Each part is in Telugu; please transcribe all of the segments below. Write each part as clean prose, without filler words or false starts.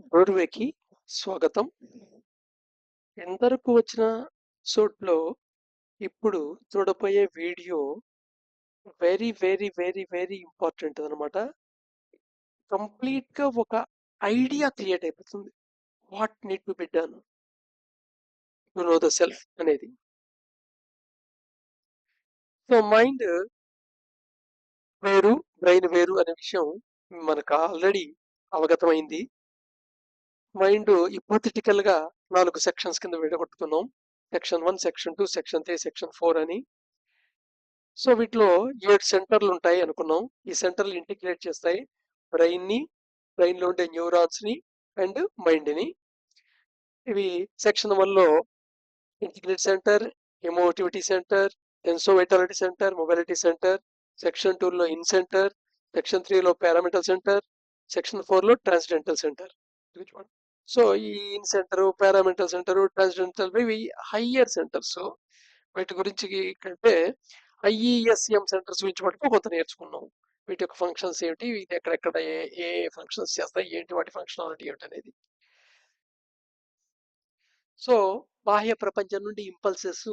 డోర్వేకి స్వాగతం. ఎంతవరకు వచ్చిన ఎపిసోడ్‌లో ఇప్పుడు చూడబోయే video very, very, very, very important అనమాట. కంప్లీట్‌గా ఒక ఐడియా క్రియేట్ అయిపోతుంది. What need to be done to know the self అనేది. సో మైండ్ వేరు, బ్రెయిన్ వేరు అనే విషయం మనకు ఆల్రెడీ అవగతమైంది. మైండ్ హిపోథెటికల్‌గా 4 సెక్షన్స్ కింద విడగొట్టుకున్నాం. సెక్షన్ 1, సెక్షన్ 2, సెక్షన్ 3, సెక్షన్ 4 అని. సో వీటిలో 7 సెంటర్లు ఉంటాయి అనుకున్నాం. ఈ సెంటర్లు ఇంటిగ్రేట్ చేస్తాయి బ్రెయిన్ని, బ్రెయిన్లో ఉండే న్యూరాన్స్ని అండ్ మైండ్ని. ఇవి సెక్షన్ 1లో integrate center, emotivity center, sensovitality center, mobility center. Section 2లో ఇన్ సెంటర్, సెక్షన్ 3లో పారామెంటల్ సెంటర్, సెక్షన్ 4లో ట్రాన్స్డెంటల్ సెంటర్. సో ఈ in center, paramental center, transcendental ఇవి హయ్యర్ సెంటర్స్. వీటి గురించి కంటే ఐఈఎస్ఎం సెంటర్స్ గురించి మటుకు కొంత నేర్చుకున్నాం. వీటి యొక్క ఫంక్షన్స్ ఏమిటి, ఇది ఎక్కడెక్కడ ఏ ఏ ఫంక్షన్స్ చేస్తాయి, ఏంటి వాటి ఫంక్షనాలిటీ ఏమిటి అనేది. సో బాహ్య ప్రపంచం నుండి ఇంపల్సెస్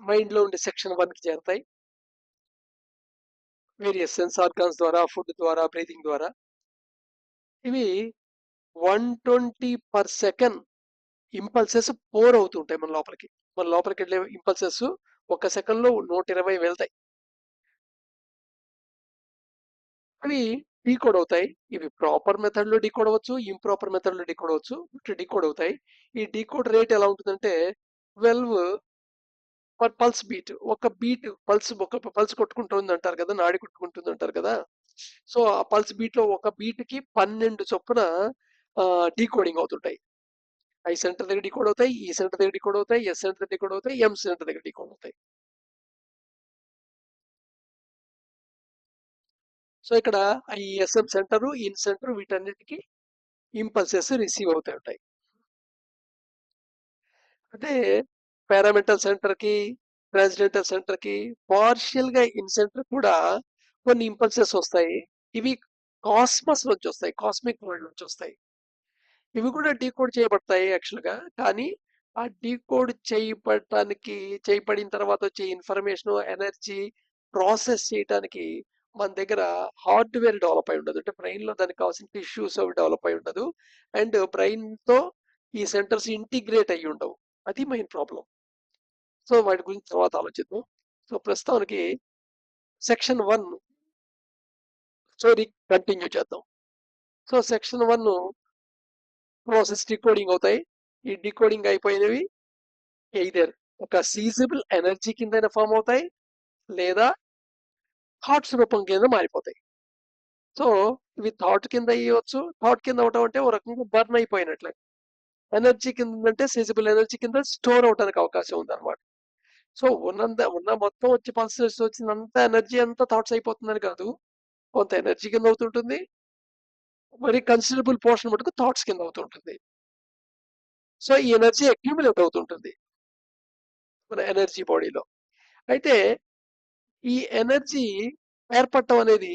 మైండ్ లో ఉండే సెక్షన్ 1కి చేరుతాయి. వేరియస్ సెన్స్ ఆర్గాన్స్ ద్వారా, ఫుడ్ ద్వారా, బ్రీతింగ్ ద్వారా. ఇవి 120/సెకండ్ ఇంపల్సెస్ పోర్ అవుతుంటాయి మన లోపలికి. మన లోపలికి వెళ్ళే ఇంపల్సెస్ ఒక సెకండ్ లో 120 వెళ్తాయి. అవి డీకోడ్ అవుతాయి. ఇవి ప్రాపర్ మెథడ్ లో డీకోడ్ అవ్వచ్చు, ఇంప్రాపర్ మెథడ్ లో డీకోడ్ అవ్వచ్చు. డీకోడ్ అవుతాయి. ఈ డీకోడ్ రేట్ ఎలా ఉంటుందంటే 12 పర్ పల్స్ బీట్. ఒక బీట్ పల్స్, ఒక పల్స్ కొట్టుకుంటుంది అంటారు కదా, నాడి కొట్టుకుంటుంది అంటారు కదా. సో ఆ పల్స్ బీట్ లో ఒక బీట్ కి 12 చొప్పున డీకోడింగ్ అవుతుంటాయి. ఐ సెంటర్ దగ్గర డీకోడ్ అవుతాయి, ఈ సెంటర్ దగ్గర డీకోడ్ అవుతాయి, ఎస్ సెంటర్ దగ్గర డీకోడ్ అవుతాయి, ఎం సెంటర్ దగ్గర డీకోడ్ అవుతాయి. సో ఇక్కడ ఈ ఎస్ఎం సెంటర్, ఇన్ సెంటర్ వీటన్నిటికీ ఇంపల్సెస్ రిసీవ్ అవుతాయి ఉంటాయి. అంటే పారామెంటల్ సెంటర్ కి, ట్రాన్స్డెంటల్ సెంటర్ కి, పార్షియల్ గా ఇన్ సెంటర్ కూడా కొన్ని ఇంపల్సెస్ వస్తాయి. ఇవి కాస్మస్ నుంచి వస్తాయి, కాస్మిక్ వరల్డ్ నుంచి వస్తాయి. ఇవి కూడా డీకోడ్ చేయబడతాయి యాక్చువల్ గా. కానీ ఆ డీకోడ్ చేయబడిన తర్వాత వచ్చే ఇన్ఫర్మేషన్, ఎనర్జీ ప్రాసెస్ చేయడానికి మన దగ్గర హార్డ్వేర్ డెవలప్ అయి ఉండదు. అంటే బ్రెయిన్ లో దానికి కావాల్సిన టిష్యూస్ అవి డెవలప్ అయి ఉండదు. అండ్ బ్రెయిన్ తో ఈ సెంటర్స్ ఇంటిగ్రేట్ అయ్యి ఉండవు. అది మెయిన్ ప్రాబ్లం. సో వాటి గురించి తర్వాత ఆలోచిద్దాం. సో ప్రస్తుతానికి సెక్షన్ 1 స్టోరీ కంటిన్యూ చేద్దాం. సో సెక్షన్ 1 ప్రాసెస్ డికోడింగ్ అవుతాయి. ఈ డికోడింగ్ అయిపోయినవి ఎయిదర్ ఒక సీజబుల్ ఎనర్జీ కింద ఫామ్ అవుతాయి, లేదా థాట్స్ రూపం కింద మారిపోతాయి. సో ఇవి థాట్ కింద అయ్యవచ్చు. థాట్ కింద అవటం అంటే ఒక రకంగా బర్న్ అయిపోయినట్లే. ఎనర్జీ కింద అంటే సీజబుల్ ఎనర్జీ కింద స్టోర్ అవడానికి అవకాశం ఉంది అనమాట. సో ఉన్న మొత్తం వచ్చి పల్సెస్ వచ్చినంత ఎనర్జీ అంతా థాట్స్ అయిపోతుందని కాదు. కొంత ఎనర్జీ కింద అవుతుంటుంది, మరి కన్సిడరబుల్ పోర్షన్ మటుకు థాట్స్ కింద అవుతుంటుంది. సో ఈ ఎనర్జీ అక్యూములేట్ అవుతుంటుంది మన ఎనర్జీ బాడీలో. అయితే ఈ ఎనర్జీ ఏర్పడటం అనేది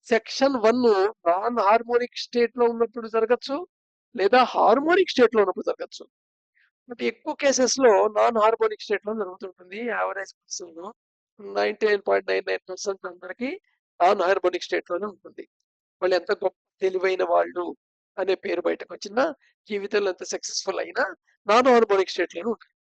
సెక్షన్ 1 నాన్ హార్మోనిక్ స్టేట్ లో ఉన్నప్పుడు జరగచ్చు, లేదా హార్మోనిక్ స్టేట్ లో ఉన్నప్పుడు జరగచ్చు. బట్ ఎక్కువ కేసెస్ లో నాన్ హార్మోనిక్ స్టేట్ లో జరుగుతుంటుంది. యావరేజ్ పర్సన్ లో 99.99% అందరికి నాన్ హార్మోనిక్ స్టేట్ లోనే ఉంటుంది. వాళ్ళు ఎంత గొప్ప తెలివైన వాళ్ళు అనే పేరు బయటకు వచ్చినా, జీవితంలో ఎంత సక్సెస్ఫుల్ అయినా నాన్ హార్మోనిక్ స్టేట్ లోనే ఉంటుంది.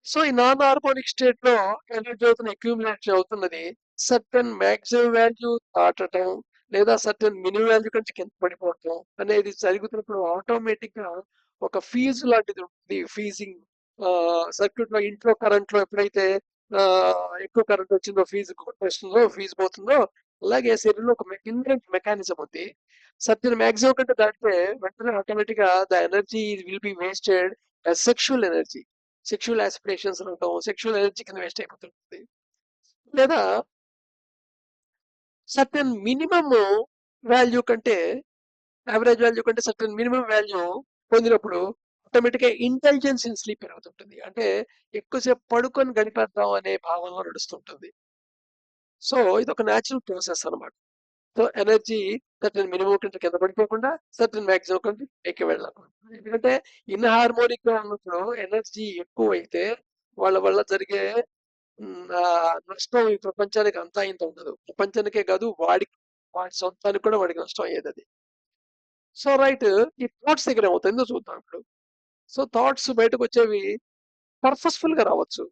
సో ఈ నాన్ హార్మోనిక్ స్టేట్ లో ఎనర్జీ అవుతున్న అక్యూములేషన్ అవుతున్నది సర్టన్ మ్యాక్సిమం వాల్యూ దాటటం, లేదా సర్టన్ మినిమం వాల్యూ కంటే కింద పడిపోవటం అనేది జరుగుతున్నప్పుడు ఆటోమేటిక్ గా ఒక ఫీజు లాంటిది ఉంటుంది. ఫీజింగ్ సర్క్యూట్ లో, ఇంట్లో కరెంట్ లో ఎప్పుడైతే ఎక్కువ కరెంట్ వచ్చిందో ఫీజు కొట్టేస్తుందో, ఫీజు పోతుందో, అలాగే శరీరంలో ఒక మెకానిజం ఉంది. సర్టన్ మ్యాక్సిమం కంటే దాటితే వెంటనే ఆటోమేటిక్ గా the energy will be wasted as sexual energy. Sexual aspirations ఉంటాం, సెక్షువల్ ఎనర్జీ కింద వేస్ట్ అయిపోతుంటుంది. లేదా సర్టెన్ మినిమమ్ వాల్యూ కంటే, యావరేజ్ వాల్యూ కంటే సర్టెన్ మినిమం వాల్యూ పొందినప్పుడు ఆటోమేటిక్ గా ఇంటెలిజెన్స్ ఇన్ స్లీప్ పెరుగుతుంటుంది. అంటే ఎక్కువసేపు పడుకొని గడిపేద్దాం అనే భావనలో నడుస్తుంటుంది. సో ఇది ఒక న్యాచురల్ ప్రాసెస్ అనమాట. సో ఎనర్జీ సర్టన్ మినిమం కంటే కింద పడిపోకుండా సర్టన్ మాక్సిమం కంటే ఎక్కి వెళ్ళకుండా. ఎందుకంటే ఇన్హార్మోనిక్ గా ఉన్నప్పుడు ఎనర్జీ ఎక్కువ అయితే వాళ్ళ వల్ల జరిగే నష్టం ఈ ప్రపంచానికి అంతా ఇంత ఉండదు. ప్రపంచానికే కాదు వాడి సొంతానికి కూడా వాడికి నష్టం అయ్యేది అది. సో రైట్, ఈ థాట్స్ దగ్గర ఏమవుతుందో చూద్దాం ఇప్పుడు. సో థాట్స్ బయటకు వచ్చేవి పర్పస్ఫుల్ గా రావచ్చు,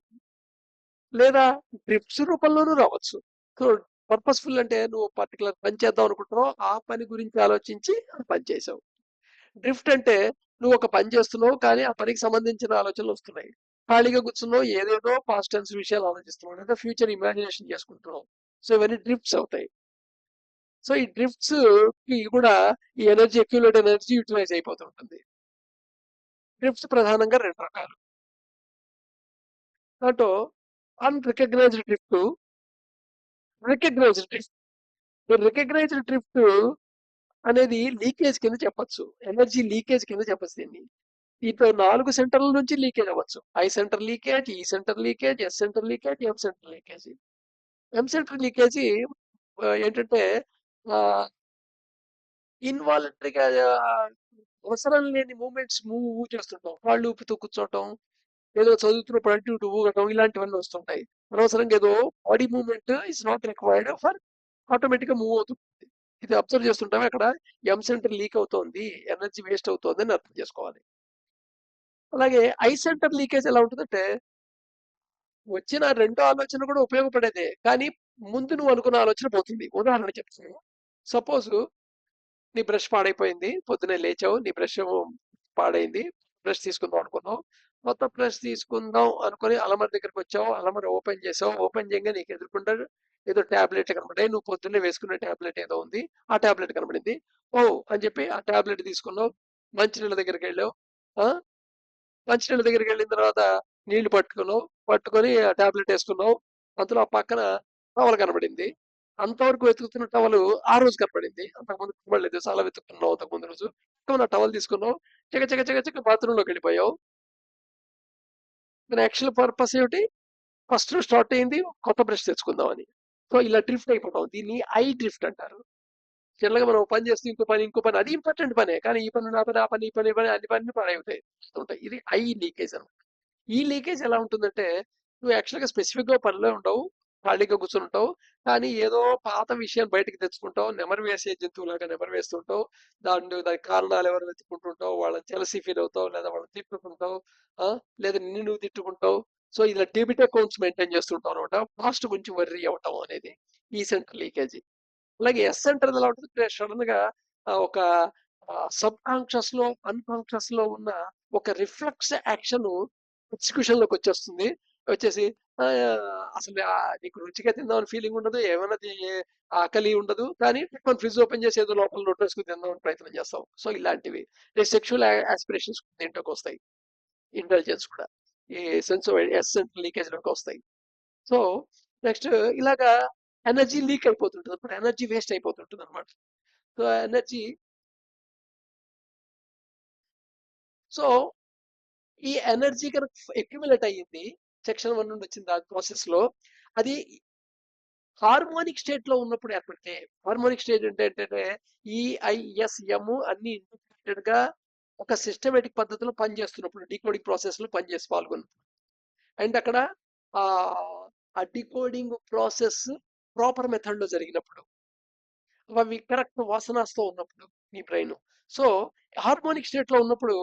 లేదా డ్రిఫ్ట్స్ రూపంలోనూ రావచ్చు. సో పర్పస్ఫుల్ అంటే నువ్వు పర్టికులర్ పని చేద్దాం అనుకుంటున్నావు, ఆ పని గురించి ఆలోచించి ఆ పని చేసావు. డ్రిఫ్ట్ అంటే నువ్వు ఒక పని చేస్తున్నావు కానీ ఆ పనికి సంబంధించిన ఆలోచనలు వస్తున్నాయి. ఖాళీగా కూర్చున్నావు, ఏదేదో పాస్ట్ టెన్స్ విషయాలు ఆలోచిస్తున్నావు, లేదా ఫ్యూచర్ ఇమాజినేషన్ చేసుకుంటున్నావు. సో ఇవన్నీ డ్రిఫ్ట్స్ అవుతాయి. సో ఈ డ్రిఫ్ట్స్ కి కూడా ఈ ఎనర్జీ, అక్యుములేట్ ఎనర్జీ యూటిలైజ్ అయిపోతుంటుంది. డ్రిఫ్ట్స్ ప్రధానంగా రెండు రకాలు. దాంట్లో unrecognised drift, recognised drift. Recognised drift అనేది లీకేజ్ కింద చెప్పొచ్చు, ఎనర్జీ లీకేజ్ కింద చెప్పచ్చు దీన్ని. దీంట్లో 4 సెంటర్ల నుంచి లీకేజ్ అవ్వచ్చు. I center leakage, E center leakage, S center leakage, M center leakage. M center leakage ఏంటంటే ఇన్వాలంటరీగా అవసరం లేని మూమెంట్స్ మూవ్ చేస్తుంటాం. కాళ్ళు ఊపుతూ కూర్చోవటం, ఏదో చదువుతున్నప్పుడు అటు ఇటు ఊగటం, ఇలాంటివన్నీ వస్తుంటాయి. అనవసరంగా ఏదో body movement is not required for automatic గా మూవ్ అవుతుంది. ఇది అబ్జర్వ్ చేస్తుంటాం. అక్కడ ఎం సెంటర్ లీక్ అవుతోంది, ఎనర్జీ వేస్ట్ అవుతోంది అని అర్థం చేసుకోవాలి. అలాగే ఐ సెంటర్ లీకేజ్ ఎలా ఉంటుందంటే వచ్చిన రెండో ఆలోచన కూడా ఉపయోగపడేదే, కానీ ముందు నువ్వు అనుకున్న ఆలోచన పోతుంది. ఉదాహరణ చెప్తాను. సపోజ్ నీ బ్రష్ పాడైపోయింది, పొద్దున్నే లేచావు, నీ బ్రష్ పాడైంది, బ్రష్ తీసుకుందాం అనుకున్నావు. కొత్త బ్రష్ తీసుకుందాం అనుకుని అలమర దగ్గరికి వచ్చావు, అలమర ఓపెన్ చేసావు, ఓపెన్ చేయగా నీకు ఎదుర్కొంటే ఏదో టాబ్లెట్ కనబడాయి. నువ్వు పొద్దున్నే వేసుకునే టాబ్లెట్ ఏదో ఉంది, ఆ టాబ్లెట్ కనబడింది. ఓ అని చెప్పి ఆ టాబ్లెట్ తీసుకున్నావు, మంచినీళ్ళ దగ్గరికి వెళ్ళావు. మంచినీళ్ళ దగ్గరికి వెళ్ళిన తర్వాత నీళ్లు పట్టుకున్నావు, పట్టుకొని ఆ టాబ్లెట్ వేసుకున్నావు. అంతలో ఆ పక్కన టవల్ కనబడింది. అంతవరకు వెతుకుతున్న టవల్ ఆ రోజు కనబడింది, అంతకుముందు కనబడలేదు. చాలా వెతుక్కున్నావు అంతకుముందు రోజు. ఆ టవల్ తీసుకున్నావు, చక చక చక చక బాత్రూమ్ లోకి వెళ్ళిపోయావు. దాని యాక్చువల్ పర్పస్ ఏమిటి? ఫస్ట్ స్టార్ట్ అయింది కొత్త బ్రష్ తెచ్చుకుందామని. సో ఇలా డ్రిఫ్ట్ అయిపోతాం. దీన్ని ఐ డ్రిఫ్ట్ అంటారు. జనరల్గా మనం ఒక పని చేస్తూ ఇంకో పని అది ఇంపార్టెంట్ పనే, కానీ ఈ పని నా పని, ఆ పని ఈ పని, ఈ పని, అన్ని పనులు పాడైపోతాయి ఉంటాయి. ఇది ఐ లీకేజ్ అనమాట. ఈ లీకేజ్ ఎలా ఉంటుందంటే నువ్వు యాక్చువల్గా స్పెసిఫిక్ గా పనిలో ఉండవు, ఖాళీగా కూర్చొని ఉంటావు, కానీ ఏదో పాత విషయాన్ని బయటకు తెచ్చుకుంటావు, నెమరు వేసే జంతువులాగా నెమరు వేస్తుంటావు. దానికి కారణాలు ఎవరు వెతుకుంటుంటావు, వాళ్ళని జెలసీ ఫీల్ అవుతావు, లేదా వాళ్ళని తిట్టుకుంటావు, లేదా నిన్ను నువ్వు తిట్టుకుంటావు. సో ఇలా డెబిట్ అకౌంట్స్ మెయింటైన్ చేస్తుంటావు అనమాట. పాస్ట్ గురించి వర్రీ అవటం అనేది ఈ సెంటర్ లీకేజ్. అలాగే ఎస్ సెంటర్ ఎలా ఉంటుంది, సడన్ గా ఒక సబ్ కాన్షియస్ లో, అన్కాన్షియస్ లో ఉన్న ఒక రిఫ్లెక్స్ యాక్షన్ ఎగ్జిక్యూషన్ లోకి వచ్చేస్తుంది. వచ్చేసి అసలు నీకు రుచిగా తిందామని ఫీలింగ్ ఉండదు, ఏమైనా ఆకలి ఉండదు, కానీ ఫ్రిడ్జ్ ఓపెన్ చేసి ఏదో లోపల నోటేసుకుని తిందామని ప్రయత్నం చేస్తాం. సో ఇలాంటివి సెక్షువల్ ఆస్పిరేషన్స్ దీంట్లోకి వస్తాయి. ఇంటెలిజెన్స్ కూడా ఈ సెన్స్ సెంటర్ లీకేజ్ లోకి వస్తాయి. సో నెక్స్ట్ ఇలాగా ఎనర్జీ లీక్ అయిపోతుంటుంది, అప్పుడు ఎనర్జీ వేస్ట్ అయిపోతుంటుంది అనమాట. సో ఎనర్జీ, సో ఈ ఎనర్జీ కనుక అక్యుములేట్ అయ్యింది, సెక్షన్ 1 నుండి వచ్చింది ఆ ప్రాసెస్ లో, అది హార్మోనిక్ స్టేట్ లో ఉన్నప్పుడు ఏర్పడితే, హార్మోనిక్ స్టేట్ అంటే ఏంటంటే ఈఐఎస్ఎం అన్ని ఇంటిగ్రేటెడ్ గా ఒక సిస్టమేటిక్ పద్ధతిలో పనిచేస్తున్నప్పుడు, డీకోడింగ్ ప్రాసెస్ లో పనిచేసి పాల్గొన్నప్పుడు, అండ్ అక్కడ ఆ ఆ డికోడింగ్ ప్రాసెస్ ప్రాపర్ మెథడ్ లో జరిగినప్పుడు, అవి కరెక్ట్ వాసనాస్తో ఉన్నప్పుడు మీ బ్రెయిన్. సో హార్మోనిక్ స్టేట్ లో ఉన్నప్పుడు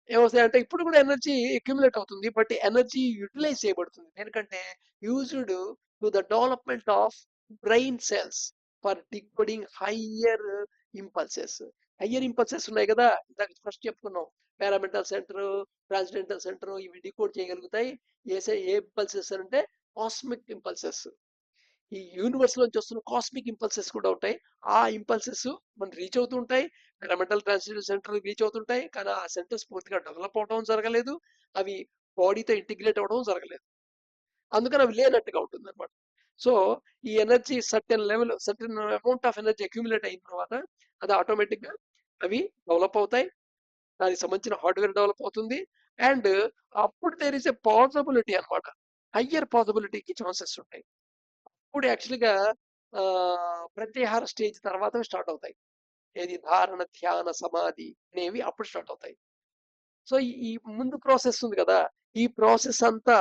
ఏమవుతాయంటే ఇప్పుడు కూడా ఎనర్జీ అక్యుములేట్ అవుతుంది, బట్ ఎనర్జీ యూటిలైజ్ చేయబడుతుంది. ఎందుకంటే used to the development of brain cells for decoding impulses higher impulses ఉన్నాయి కదా, ఇందాక ఫస్ట్ చెప్పుకున్నాం. పారామెంటల్ సెంటర్, ట్రాన్స్డెంటల్ సెంటర్ ఇవి డికోడ్ చేయగలుగుతాయి. ఏ ఇంపల్సెస్ అంటే కాస్మిక్ ఇంపల్సెస్, ఈ యూనివర్స్ లోంచి వస్తున్న కాస్మిక్ ఇంపల్సెస్ కూడా ఉంటాయి. ఆ ఇంపల్సెస్ మనం రీచ్ అవుతూ ఉంటాయి, మెంటల్ ట్రాన్స్మిషన్ సెంటర్ రీచ్ అవుతుంటాయి, కానీ ఆ సెంటర్స్ పూర్తిగా డెవలప్ అవడం జరగలేదు, అవి బాడీతో ఇంటిగ్రేట్ అవడం జరగలేదు, అందుకని అవి లేనట్టుగా ఉంటుంది అనమాట. సో ఈ energy certain level, certain amount of energy accumulate అయిన తర్వాత అది ఆటోమేటిక్ గా అవి డెవలప్ అవుతాయి, దానికి సంబంధించిన హార్డ్వేర్ డెవలప్ అవుతుంది, అండ్ అప్పుడు దేర్ ఇస్ ఎ పాసిబిలిటీ అనమాట, హయ్యర్ పాసిబిలిటీకి ఛాన్సెస్ ఉంటాయి. ఇప్పుడు యాక్చువల్గా ప్రత్యాహార స్టేజ్ తర్వాతవి స్టార్ట్ అవుతాయి. ఏది ధారణ, ధ్యాన, సమాధి అనేవి అప్పుడు స్టార్ట్ అవుతాయి. సో, ఈ ముందు ప్రాసెస్ ఉంది గదా! ఈ ప్రాసెస్ అంతా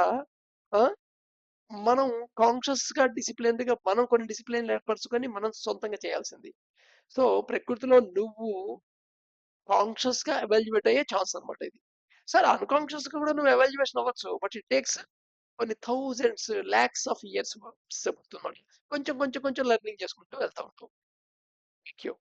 ఆ! మనం కాన్షియస్‌గా, డిసిప్లిన్డ్‌గా మనం కొన్ని డిసిప్లిన్‌లు ఏర్పరచుకొని మనం సొంతంగా చేయాల్సింది. సో, ప్రకృతిలో నువ్వు కాన్షియస్‌గా ఎవాల్యుయేట్ అయ్యే ఛాన్స్ అన్నమాట ఇది. సరే అన్‌కాన్షియస్‌గా కూడా నువ్వు ఎవాల్యుయేషన్ అవ్వచ్చు. బట్ ఇట్ టేక్స్ కొన్ని థౌసండ్స్, లాక్స్ ఆఫ్ ఇయర్స్ చెప్తున్నాను. కొంచెం, కొంచెం, కొంచెం లెర్నింగ్ చేసుకుంటూ వెళ్తా ఉంటావు. Thank you.